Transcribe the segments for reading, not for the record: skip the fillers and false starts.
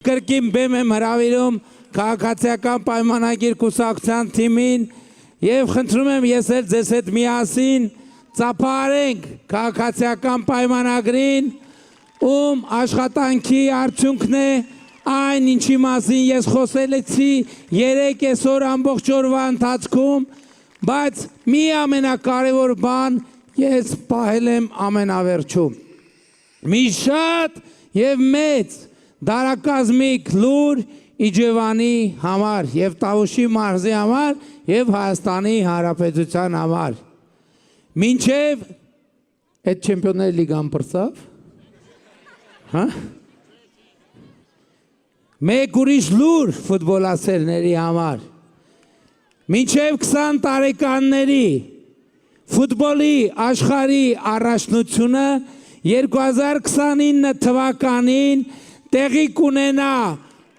Կրկին բեմ եմ հրավիրում քաղաքացիական պայմանագիր կուսակցության թիմին եւ խնդրում եմ ես էլ ձեզ հետ միասին ծափարենք քաղաքացիական պայմանագրին, ում աշխատանքի արդյունքն է այն ինչի մասին ես խոսելեցի 3 այսօր ամբողջ օրվա ընթացքում, բայց մի ամենակարևոր բան ես պահել եմ ամենավերջում։ Մի շատ եւ մեծ դարակազմիկ լուր Իջևանի համար եւ Տավուշի մարզի համար եւ Հայաստանի Հանրապետության համար։ Մինչեւ այդ Չեմպիոնների լիգան բրծավ, հա? Մեկ ուրիշ լուր ֆուտբոլասերների համար։ Մինչեւ 20 տարեկանների ֆուտբոլի աշխարհի առաջնությունը 2029 թվականին տեղի կունենա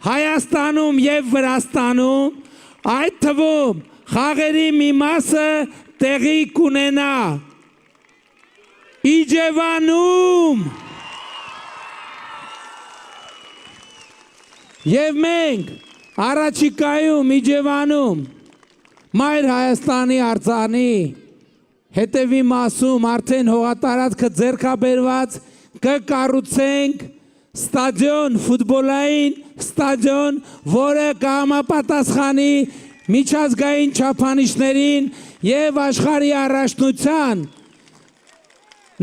Հայաստանում եւ Վրաստանում, այդ թվում խաղերի մի մասը տեղի կունենա Իջևանում։ Եվ մենք առաջիկայում Իջևանում Մայր Հայաստանի արձանի հետևի մասում արդեն հողատարածքը ձեռքաբերված կկառուցենք ստադիոն, ֆուտբոլային ստադիոն, որը կհամապատասխանի միջազգային չափանիշներին եւ աշխարհի առաջնության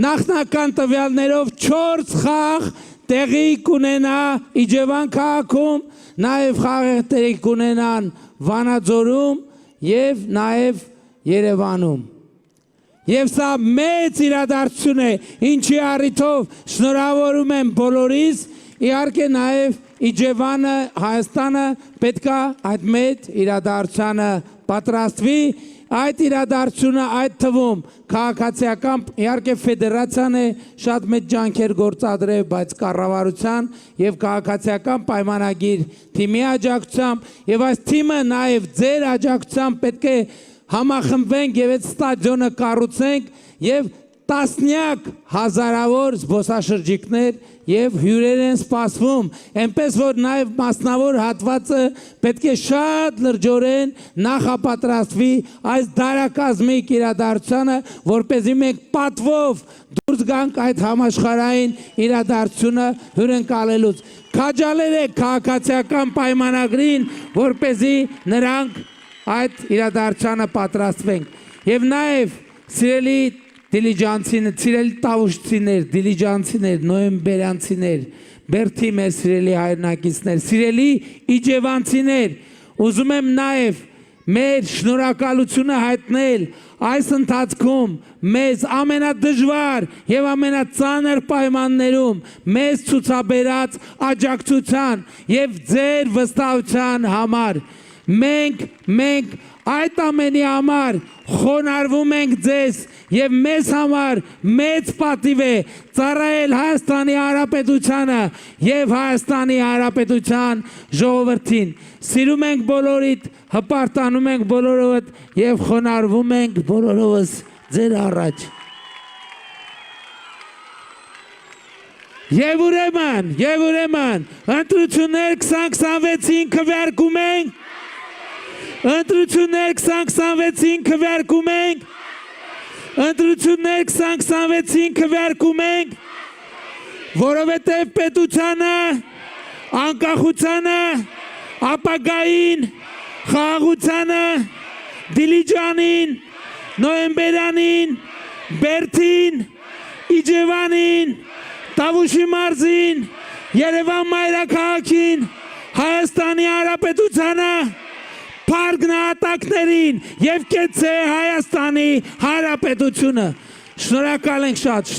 նախնական տվյալներով 4 խաղ տեղի կունենա Իջևան քաղաքում, նաեւ խաղեր տեղի կունենան Վանաձորում եւ նաեւ Երևանում։ Եվ սա մեծ իրադարձություն է, ինչի առիթով շնորհավորում եմ բոլորիս, իհարկե նաև Իջևանը, Հայաստանը պետք է այդ մեծ իրադարձությանը պատրաստվի, այդ իրադարձությունը այդ թվում քաղաքացիական, իհարկե ֆեդերացիան է շատ մեծ ջանքեր գործադրել, բայց կառավարության եւ քաղաքացիական պայմանագիր թիմի աջակցությամբ եւ այս թիմը նաև ձեր աջակցությամբ պետք է համախմբենք եւ այդ ստադիոնը կառուցենք եւ տասնյակ հազարավոր զբոսաշրջիկներ եւ հյուրեր են սպասվում, այնպես որ նաեւ մասնավոր հատվածը պետք է շատ լրջորեն նախապատրաստվի այս դարակազմիկ իրադարձությանը, որպեսզի մենք պատվով դուրս գանք այդ համաշխարհային իրադարձությունը հյուրընկալելուց։ Քաջալերեք քաղաքացիական պայմանագրին, որպեսզի նրանք այդ իրադարձությանը պատրաստվենք։ Եվ նաև սիրելի դիլիջանցիներ, սիրելի տավուշցիներ, դիլիջանցիներ, նոյեմբերյանցիներ, բերդի մեր սիրելի հայրենակիցներ, սիրելի իջևանցիներ, ուզում եմ նաև մեր շնորհակալությունը հայտնել այս ընթացքում մեզ ամենադժվար եւ ամենածանր պայմաններում մեզ ցուցաբերած աջակցության եւ ձեր վստահության համար։ Մենք այդ ամենի համար խոնարհվում ենք ձեզ եւ մեզ համար մեծ պատիվ է ծառայել Հայաստանի Հանրապետությանը եւ Հայաստանի Հանրապետության ժողովրդին։ Սիրում ենք բոլորիդ, հպարտանում ենք բոլորովդ եւ խոնարհվում ենք բոլորովս ձեր առաջ։ Եվ ուրեմն, ընտրություններ 2026-ին քվեարկում ենք։ Ընտրություններ 2026-ին քվեարկում ենք։ Ընտրություններ 2026-ին քվեարկում ենք, որովհետև պետությանը, անկախությանը, ապագային, խաղաղությանը, Դիլիջանին, Նոյեմբերյանին, Բերդին, Իջևանին, Տավուշի մարզին, Երևան մայրաքաղաքին, Հայաստանի Հանրապետությանը, Փառք նահատակներին եւ կեցե Հայաստանի Հանրապետությունը։ Շնորհակալ ենք շատ,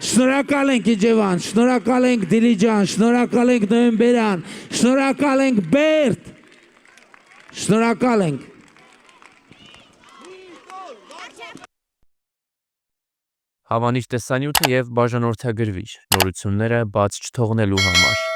շնորհակալ ենք Իջևան, շնորհակալ ենք Դիլիջան, շնորհակալ ենք Նոյեմբերյան, շնորհակալ ենք Բերդ, շնորհակալ ենք։ Հավանիչ տեսանյութը եւ բաժանորդագրվիչ նորությունները բաց չթողնելու համար